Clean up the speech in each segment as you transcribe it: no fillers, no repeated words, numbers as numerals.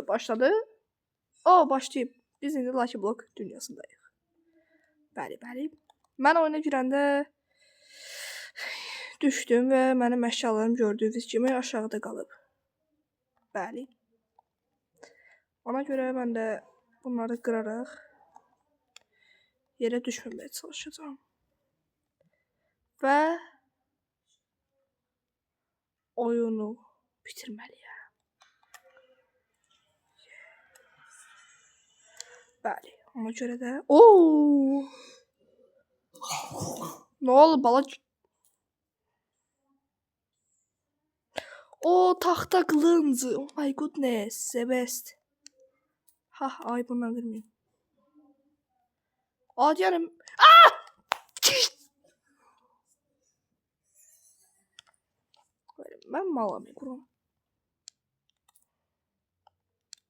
başladı. O başlayıb. Biz indi Lucky Block dünyasındayıq. Bəli, bəli. Mən oyuna girəndə düşdüm və mənim əşyalarım gördüyünüz kimi aşağıda qalıb. Bəli. Ona görə mən də bunları qıraraq yerə düşməməyə çalışacağam. Və oyunu bitirməliyəm. Bəli, ona görə də... Ooo! Nə oldu bala? O taxta qılıncı. Oh my goodness, the best. Ha, ay bundan qırmayayım. Aa, deyərim. Aa! Mən malam qurum.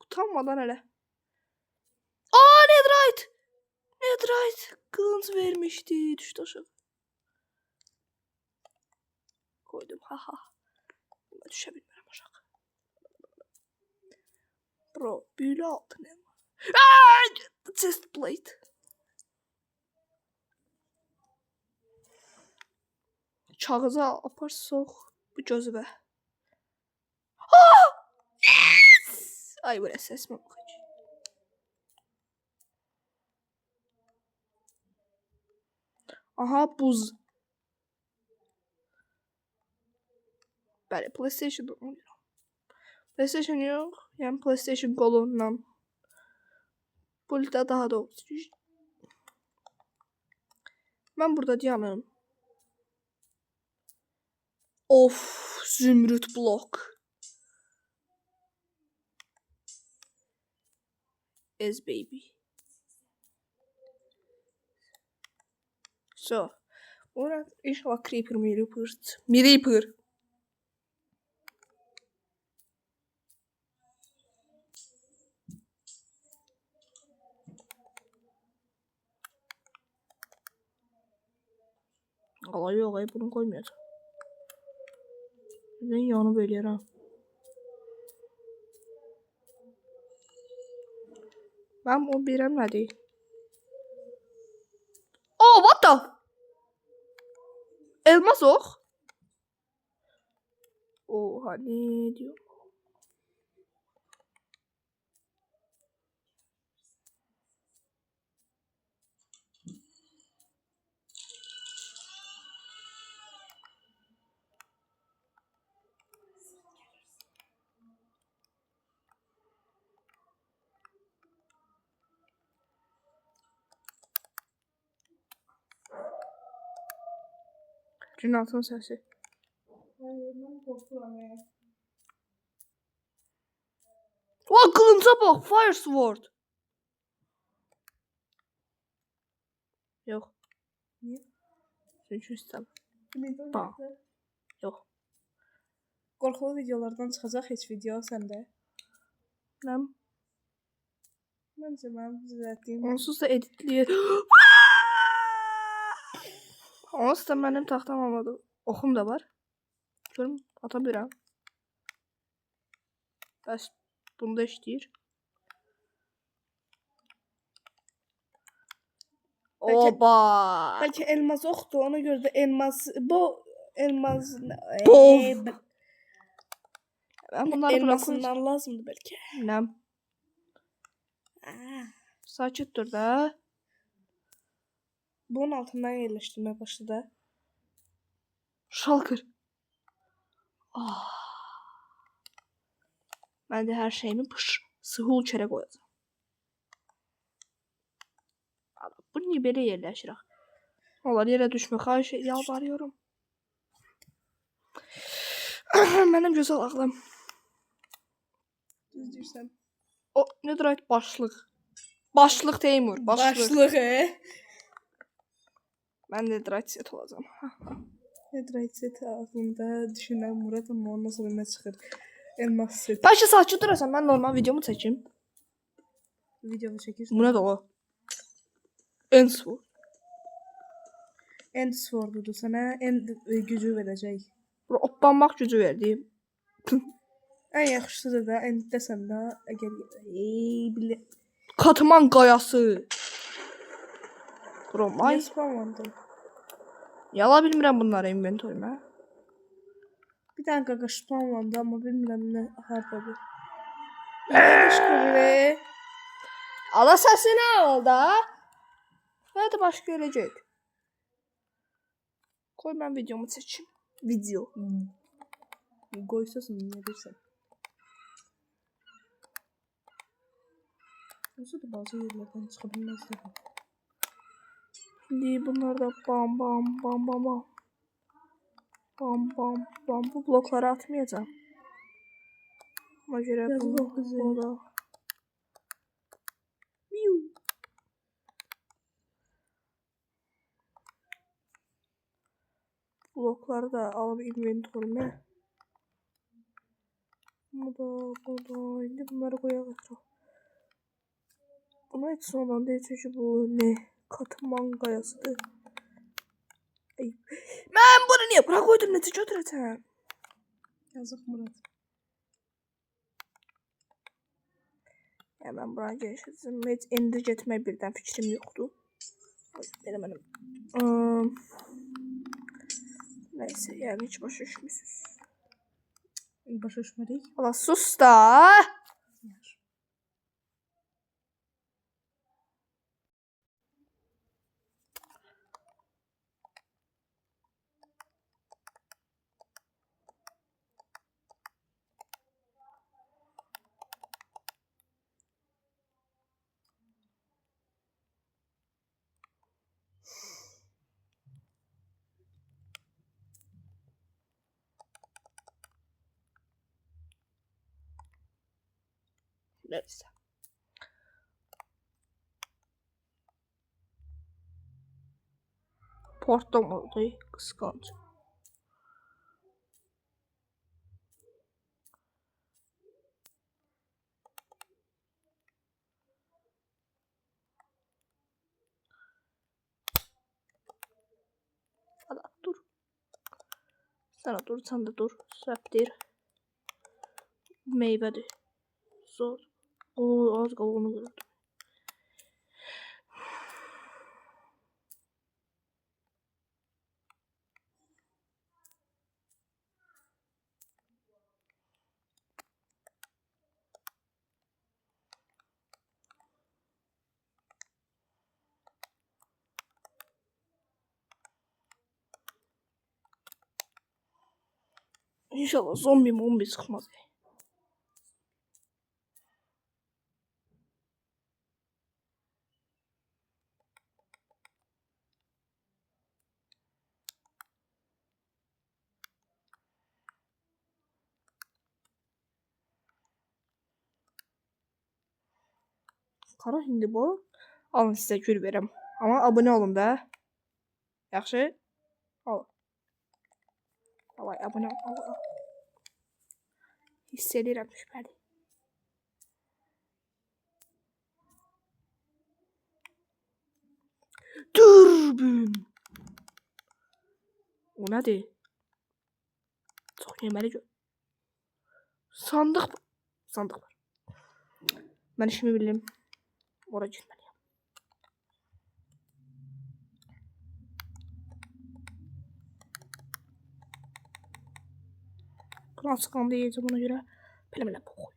Utanmadan elə. Aa, Netherite! Netherite qılınc vermişdi. Düşdü aşağı. Koydum. Ha ha. Buna düşə bilmirəm aşağı. Bro, büyülü altın ne var? Aa! Chest plate. Çağıza apar sox bu gözübə. Yes! Ay buraya ses mi bakacak? Aha buz. Bəli, PlayStation. PlayStation yok. Yani PlayStation kolundan. Burada daha da olsun. Ben burada diyanım. Of, zümrüt blok. As baby. So. Orada inşallah creeper Reaper. Allah yok ay bunu koymayacağım. Neden yanı böyle ha? Ben o biremle değil. Oh what the? Elmas ok. Oha ne diyor? Cünat'ın sesi. O kılınca bak, Fire Sword. Yok. Niye? Çünkü istemem. Tamam. Yok. Qorxulu videolardan çıxacaq heç video səndə. Nem. Məncə mənim düzəltdiyim Onsuz da editleyir. Onsuz da benim taxtam olmadı. Oxum da var. Görüm ata bilirəm. Bəs bunda işləyir. Oba. Bəlkə elmas oxdur, ona görə də elmas elmas Ben bunları elmasından lazımdır bəlkə. Nem. Sakit dur da. Bunun altından yerləşdirməyə başladı. Şalkır. Ah. Ben de her şeyimi sıhul içeri koyacağım. Bu niye böyle yerleşir? Onlar yere düşme. Hayır yalvarıyorum. Benim güzel aklım. Düz deyirsən. O nedir ait başlık? Başlık Teymur. Başlıq, Ben de Dright set olacağım. Netherite set ağzında düşünən Murat amma ondan sonra nə çıxır? Elmas set. Başka saçı durarsan ben normal videomu çekeyim. Videomu çəkirsən. Bu ne de o? Enswo. End Sword'udur sənə end gücü verəcək. Oplanmak gücü verdi. Ən yaxşısıdır da, endləsən də, əgər bilə. Katman qayası. Bromay. Niyə spamlandı? Yala bilmirəm bunları inventory'ma. Bir dənə qaqa spamlandı, amma bilmirəm nə hardadır. Nə qışqırır? Ala səsini al da. Hadi başqa gələcək. Qoy mən videomu çəkim. Video. Qoysasın, nə deyirsən? Olsa da bazı yerlərdən çıxa bilməzdir. Şimdi bunlar da bam bam bam bam bam. Bam bam bam. Bu blokları atmayacağım. Ona göre Yazık o kızı. bunu da. Blokları da alıp inventory'me. Bu da. İndi bunları koyalım. Buna hiç sonradan değil çünkü bu ne? Katman qayasıdır. Ay. Mən bunu niye bura koydum? Necə götürəcəm? Yazıq Murad. Ya mən bura geçəcəm. Heç indi getmək birdən fikrim yoxdur. Belə mənim. Neyse yani hiç başa düşmüsünüz. Başa düşmədik. Allah sus da. Neyse. Portum oldu. Kıskanç. Hadi dur. Sana dur, sen de dur. Səpdir. Meyvədir. Zor. Oo, az qabuğunu qırdım. İnşallah zombi sıkmaz. Qara hindi bu. Alın sizə gül verəm. Amma abunə olun da. Yaxşı? Al. Davay abunə ol. Al. Hiss edirəm şübhəli. Dürbün. O nədir? Çox yeməli gör. Sandıq var. Mən işimi bildim. Ora gitmeliyim. Klan sıkandı yiyeceğim ona göre. Pelemele boğuy.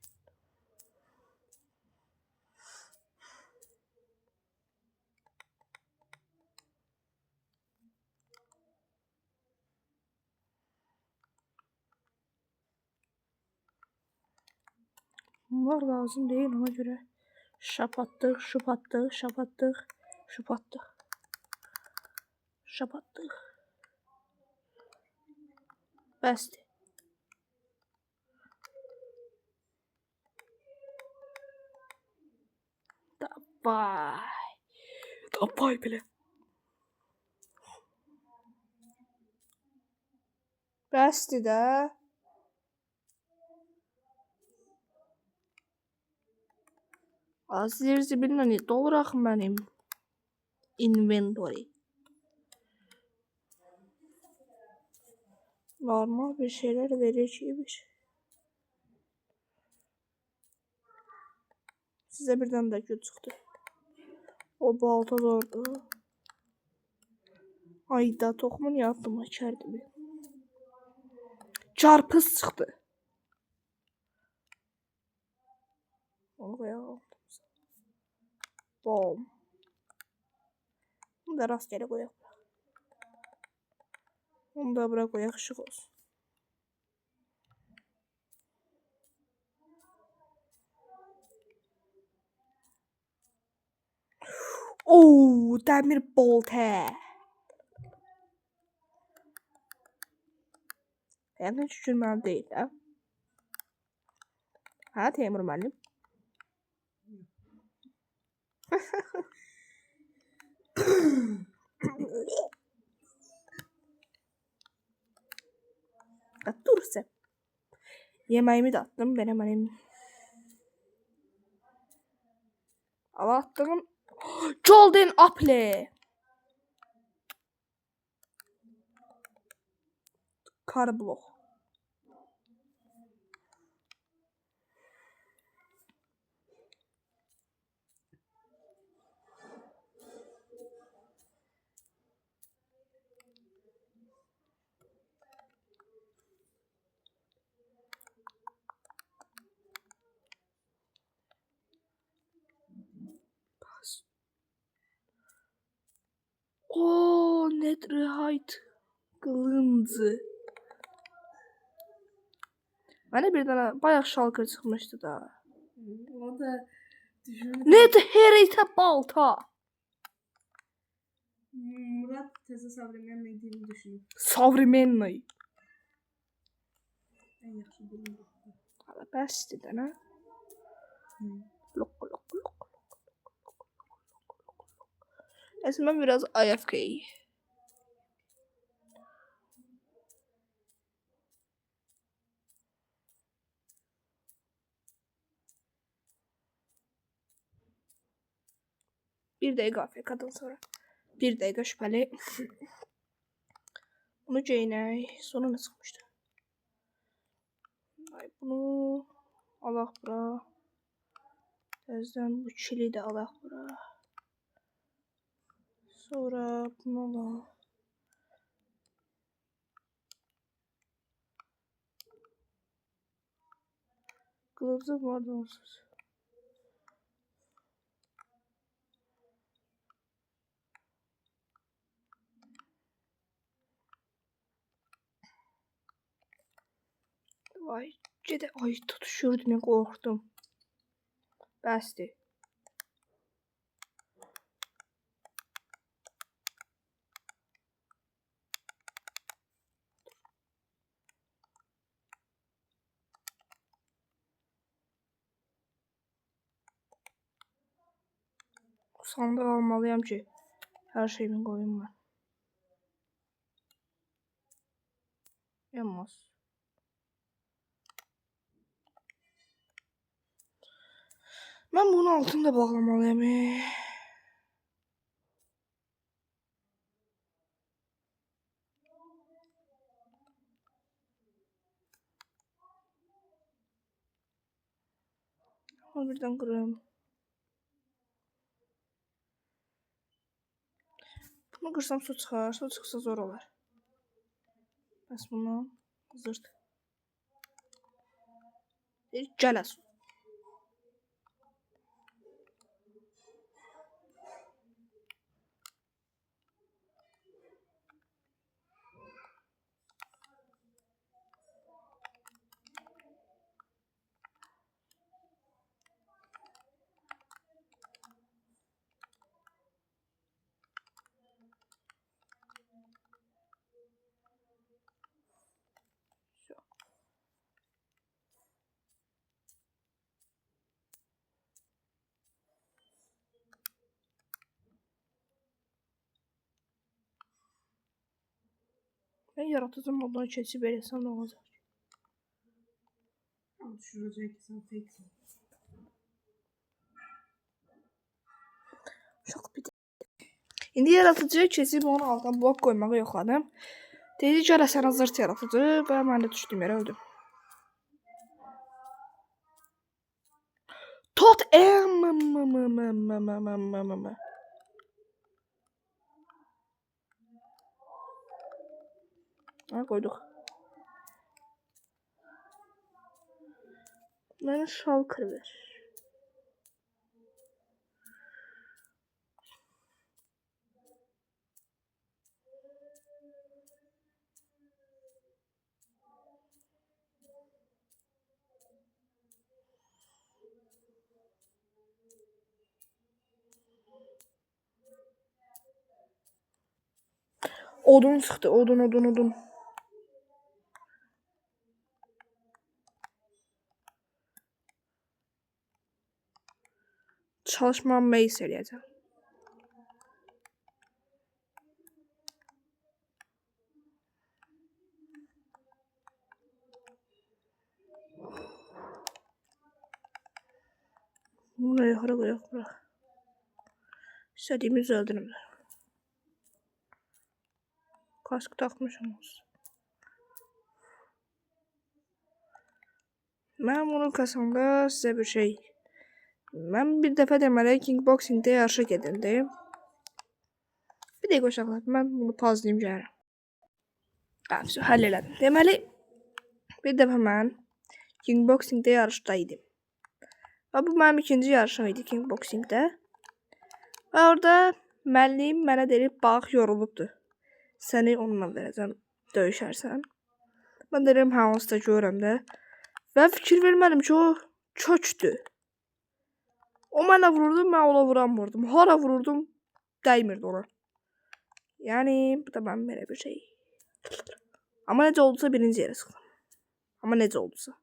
Bunlar lazım değil ona göre. Şapattık. Bəsdir. Davay belə. Bəsdir də. Azir zibillə doluraq mənim inventory. Normal bir şeyler verir gibi. Sizə birdən də gül çıxdı. O balta zordu. Ayda toxumun yardıma içərdim. Çarpız çıxdı. Onu qoyalım. Bom. Bunu da rastgele qoyaq. Onu da bura qoyaq, işıq olsun. Oo, dəmir balta. Yəni heç gülməli deyil, hə? Hə, Teymur müəllim? Dur sən. Yeməyimi də attım, belə mənim. Ala attığım Golden Apple. Karblox. O, Netherite qılıncı. Mənə bir dənə bayaq şalkır çıxmışdı da. O da düşündüm. Netherite balta. Murat təzə savremen neyini düşünüb. Savremenный. Ən yaxşı bilim. Hala bəsdir də, nə? Lok. Esmem biraz AFK. Bir dəqiqə AFK'dan sonra. Bir dəqiqə şübhəli. Bunu geyinək. Sonra nə çıxmışdı? Ay, bunu alaq bura. Təzdən bu çili də alaq bura. Sonra bunu alaq. Qılıcı vardı onsuz. Vay, gedə ay tutuşurdu, mən qorxdum. Bəsdir. Sandıq almalıyam ki, hər şeyimi qoyum mən. Yanmaz. Mən bunun altını da bağlamalıyam. Onu birdən qırım. Bunu qırsam su çıxar. Su çıxsa zor olar. Bəs bundan zırt. Gələ su. Ben yaratıcı moddan keçib eləsəm nə olacaq? Düşürəcək ki, sən fakesin. Çox bir. İndi yaratıcıya keçib onun altına blok qoymağı yoxladım. Dedi gələ sənə zırt yaratıcı və mən də düşdüm yerə öldüm. Tot M. Ha, koyduk. Bana şalkır ver. Odun çıktı. Odun. Çalışmam meyis eləyəcəm. Bunu yuxarı qoyaq bura. İstədiyimiz öldürüm. Kask takmışım olsun. Ben bunu kasanda size bir şey. Ben bir defa deməli kickboxingdə yarışa gedildim. Bir dəqiqə uşaqlar, mən bunu pazlayım gəlirəm. Həmsə, həll elədim. Deməli, bir dəfə mən kickboxingdə yarışda idim. Və bu mənim ikinci yarışım idi kickboxingdə. Və orada müəllim mənə deyib, bax, yorulubdur. Səni onunla verəcəm, döyüşərsən. Mən deyirəm, hə, onsuz da görürəm də. Və fikir vermədim ki, o köçdü. O mənə vururdu, mən ona vuramırdım. Hara vururdum, dəymirdi ona. Yəni, bu da mənim belə bir şey. Amma necə oldusa birinci yerə çıxdım. Amma necə oldusa.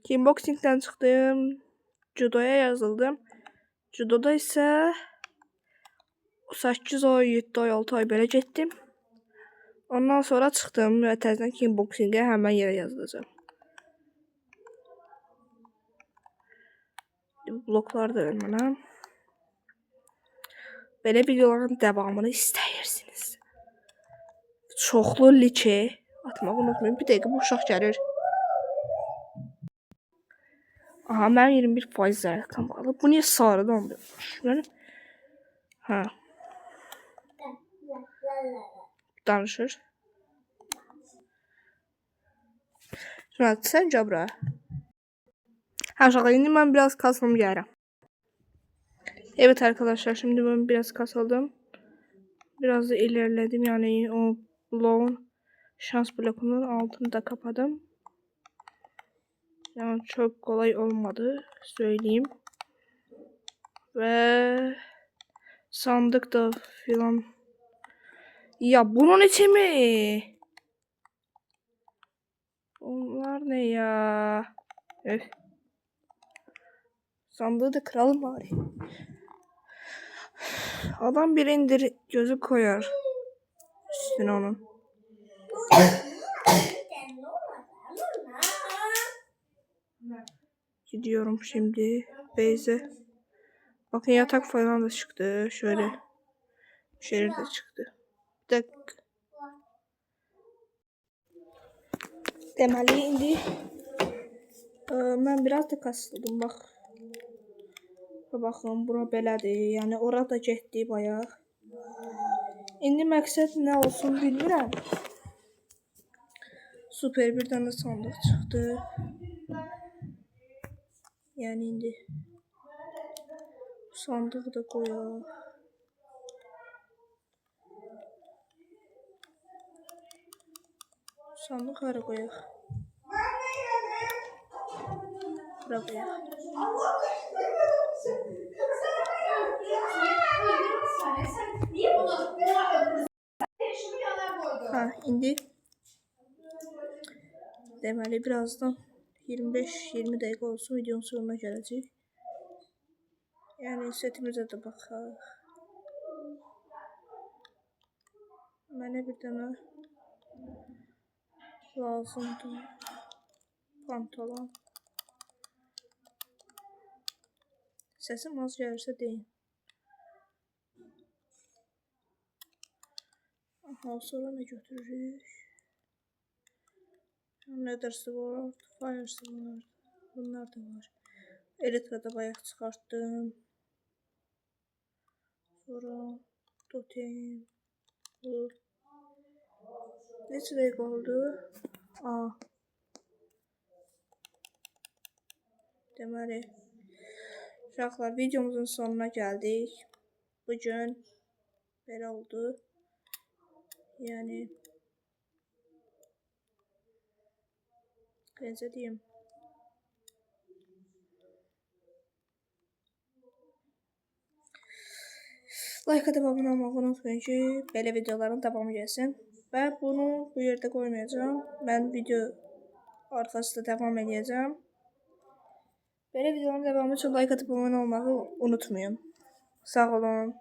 Kickboxingdən çıxdım. Judoya yazıldım. Judoda isə 8 ay, 7 ay, 6 ay belə getdim. Ondan sonra çıxdım və təzədən kickboxingə həmən yerə yazılacağım. Bloklar da vermənəm. Belə videoların devamını istəyirsiniz. Çoxlu like atmağı unutmayın. Bir dəqiqə bu uşaq gəlir. Aha, mənim 21% zərəkəm qalıb. Bu niyə sarıda olmuyor? Hə. Danışır. Şimdi sen cabra. Ha şaka, şimdi ben biraz kasılım geldim. Evet arkadaşlar, şimdi ben biraz kasıldım. Biraz da ilerledim, yani o bloğun şans blokunun altını da kapadım. Yani çok kolay olmadı, söyleyeyim. Ve sandık da filan. Ya bunun içi mi? Onlar ne ya? Öf. Sandığı da kıralım bari. Adam bir indir gözü koyar üstüne onun. Gidiyorum şimdi Beyze. Bakın yatak falan da çıktı. Şöyle şeyler de çıktı. Bir dakika. Deməli indi mən biraz da kasıldım, bax. Baxın, bura belədir. Yəni ora da getdi bayaq. İndi məqsəd nə olsun bilmirəm. Super bir dənə sandıq çıxdı. Yəni indi sandığı da qoyaq. Sandıq hara qoyaq? Bura qoyaq. Ha, indi deməli birazdan 25-20 dəqiqə olsun, videonun sonuna gələcək. Yəni setimizə də baxaq. Mənə bir dənə lazımdır pantolon. Səsim az gəlirsə deyin. Aha, sonra nə götürürük? Nether'sı var, Fire'sı var. Bunlar da var. Elytra'da bayaq çıxartdım. Sonra totem. Bu. Neçə dəqiqə oldu? Aa. Deməli, uşaqlar videomuzun sonuna gəldik. Bugün belə oldu. Yəni necə deyim? Like atıp abone olmayı unutmayın ki, belə videoların davamı gəlsin. Və bunu bu yerdə qoymayacağım. Mən video arxasında davam edəcəm. Belə videoların davamı üçün like atıp abone olmayı unutmayın. Sağ olun.